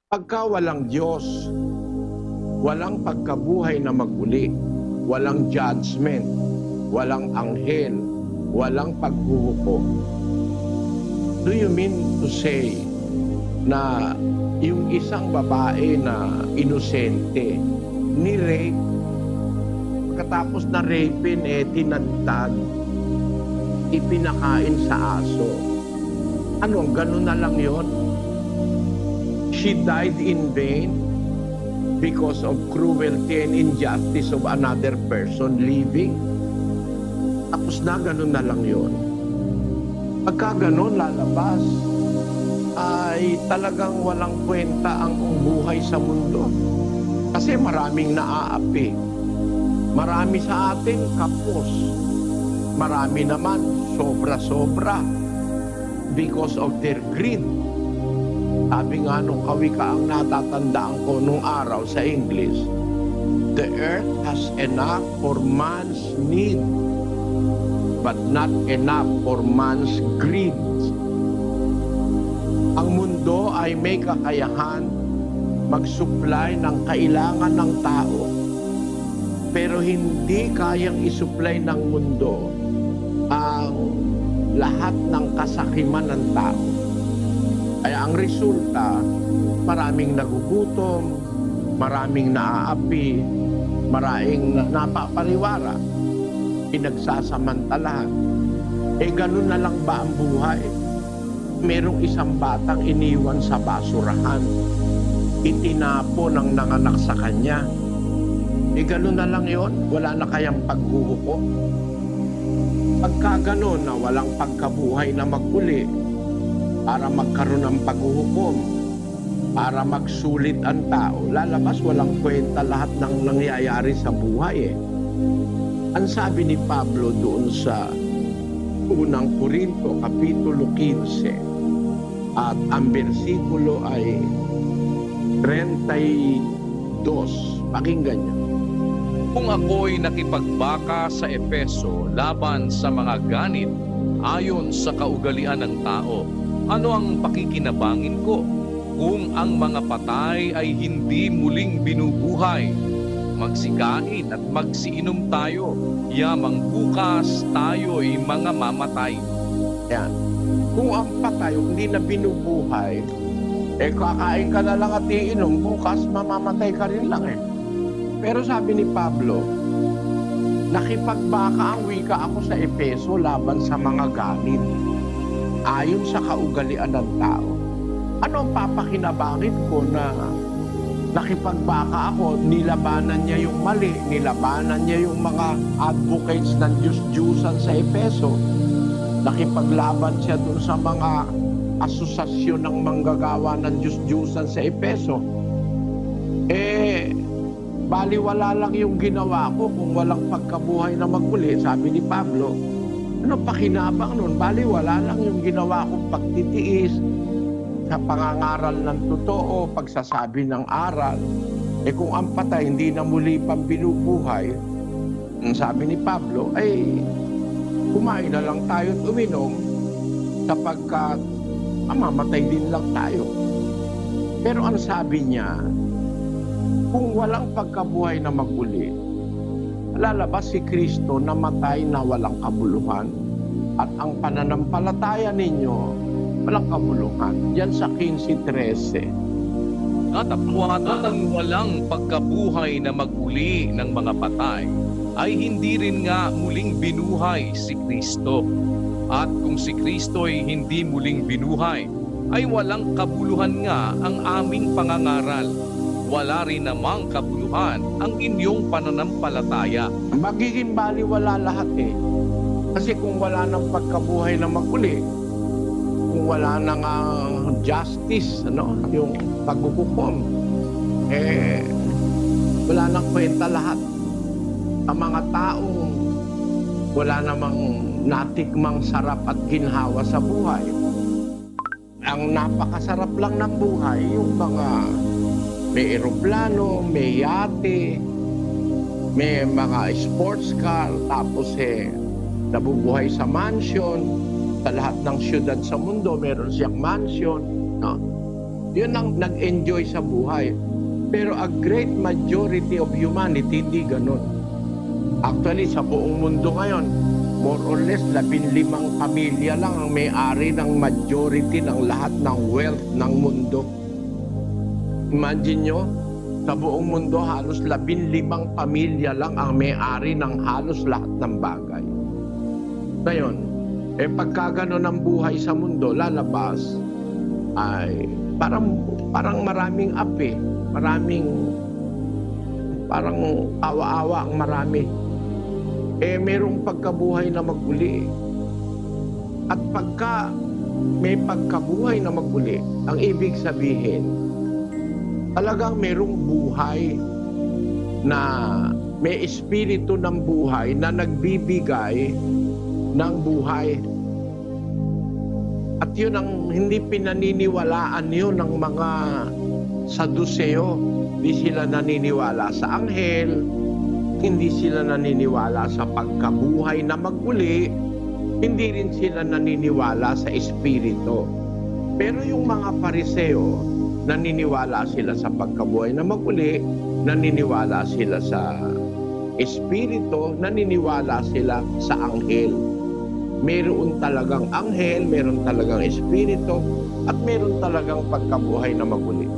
Pagka walang Diyos, walang pagkabuhay na maguli, walang judgment, walang anghel, walang paghuhukom. Do you mean to say na yung isang babae na inosente, ni-rape, pagkatapos na rapin, tinadtad, ipinakain sa aso? Ano, ganun na lang yon? She died in vain because of cruelty and injustice of another person living. Tapos na, ganun na lang yon. Pagka ganun lalabas, ay talagang walang kwenta ang buhay sa mundo. Kasi maraming naaapi. Marami sa atin kapos. Marami naman sobra-sobra because of their greed. Sabi nga nung kawikaang natatandaan ko nung araw sa English, the earth has enough for man's need, but not enough for man's greed. Ang mundo ay may kakayahan mag-supply ng kailangan ng tao, pero hindi kayang isupply ng mundo ang lahat ng kasakiman ng tao. Kaya ang resulta, maraming nagugutom, maraming naaapi, maraming napapariwara, pinagsasamantalahan. Ganun na lang ba ang buhay? Merong isang batang iniwan sa basurahan, itinapo ng nanganak sa kanya. Ganun na lang yon, wala na kayang paghuhukom. Pagka ganun na walang pagkabuhay na maguli, para magkaroon ng paghuhukom, para magsulit ang tao, lalabas walang kwenta lahat ng nangyayari sa buhay. Ang sabi ni Pablo doon sa unang Korinto, Kapitulo 15, at ang bersikulo ay 32. Pakinggan niyo. Kung ako'y nakipagbaka sa Efeso laban sa mga ganit ayon sa kaugalian ng tao, ano ang pakikinabangin ko kung ang mga patay ay hindi muling binubuhay? Magsikain at magsiinom tayo, yamang bukas tayo'y mga mamatay. Yan. Kung ang patay hindi na binubuhay, kakain ka na lang at iinom, bukas mamamatay ka rin lang . Pero sabi ni Pablo, nakipagbaka ang wika ako sa Efeso laban sa mga ganit ayon sa kaugalian ng tao. Ano ang papakinabangin ko na nakipagbaka ako, nilabanan niya yung mali, nilabanan niya yung mga advocates ng Diyos-Diyusan sa Efeso, nakipaglaban siya dun sa mga asosasyon ng manggagawa ng Diyos-Diyusan sa Efeso. Baliwala lang yung ginawa ko kung walang pagkabuhay na magmuli, sabi ni Pablo. Ano pakinabang nun? Baliwala lang yung ginawa kong pagtitiis sa pangangaral ng totoo, pagsasabi ng aral. Kung ang patay hindi na muli pang binubuhay, sabi ni Pablo, kumain na lang tayo at uminom sapagkat mamatay din lang tayo. Pero ang sabi niya, kung walang pagkabuhay na magmuli, lalabas si Kristo namatay na walang kabuluhan, at ang pananampalataya ninyo walang kabuluhan. Diyan sa 15:13. Natapwat ang walang pagkabuhay na maguli ng mga patay ay hindi rin nga muling binuhay si Kristo. At kung si Kristo ay hindi muling binuhay, ay walang kabuluhan nga ang aming pangangaral. Wala rin namang kabuluhan ang inyong pananampalataya. Magiging baliwala lahat . Kasi kung wala ng pagkabuhay na maguli, kung wala nang justice, yung paghuhukom, wala nang kwenta lahat. Ang mga taong wala namang natikmang sarap at ginhawa sa buhay. Ang napakasarap lang ng buhay, yung mga may eroplano, may yate, may mga sports car, tapos nabubuhay sa mansion. Sa lahat ng syudad sa mundo, meron siyang mansion. Yun ang nag-enjoy sa buhay. Pero a great majority of humanity, hindi ganun. Actually, sa buong mundo ngayon, more or less, 15 pamilya lang ang may-ari ng majority ng lahat ng wealth ng mundo. Imagine nyo, sa buong mundo, halos 15 pamilya lang ang may-ari ng halos lahat ng bagay. Ngayon, pagka gano'n ang buhay sa mundo, lalabas, ay parang maraming api, parang awa-awa ang marami. Merong pagkabuhay na maguli. At pagka may pagkabuhay na maguli, ang ibig sabihin, talagang merong buhay na may espiritu ng buhay na nagbibigay ng buhay. At yun ang hindi pinaniniwalaan yun ng mga Saduseo. Hindi sila naniniwala sa anghel, hindi sila naniniwala sa pagkabuhay na maguli, hindi rin sila naniniwala sa espiritu. Pero yung mga Pariseo, naniniwala sila sa pagkabuhay na maguli, naniniwala sila sa espiritu, naniniwala sila sa anghel. Meron talagang anghel, meron talagang espiritu, at meron talagang pagkabuhay na maguli.